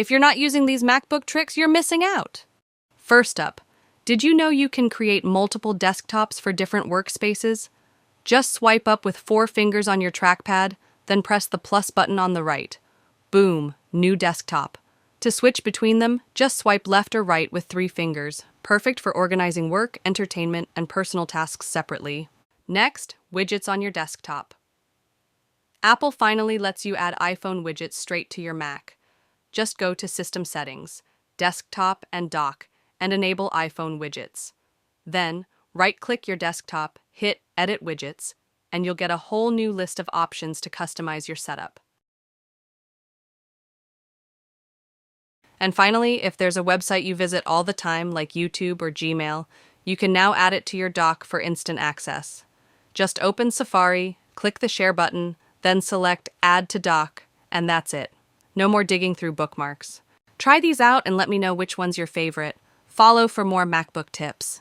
If you're not using these MacBook tricks, you're missing out. First up, did you know you can create multiple desktops for different workspaces? Just swipe up with 4 fingers on your trackpad, then press the plus button on the right. Boom, new desktop. To switch between them, just swipe left or right with 3 fingers. Perfect for organizing work, entertainment, and personal tasks separately. Next, widgets on your desktop. Apple finally lets you add iPhone widgets straight to your Mac. Just go to System Settings, Desktop, and Dock, and enable iPhone widgets. Then, right-click your desktop, hit Edit Widgets, and you'll get a whole new list of options to customize your setup. And finally, if there's a website you visit all the time, like YouTube or Gmail, you can now add it to your dock for instant access. Just open Safari, click the Share button, then select Add to Dock, and that's it. No more digging through bookmarks. Try these out and let me know which one's your favorite. Follow for more MacBook tips.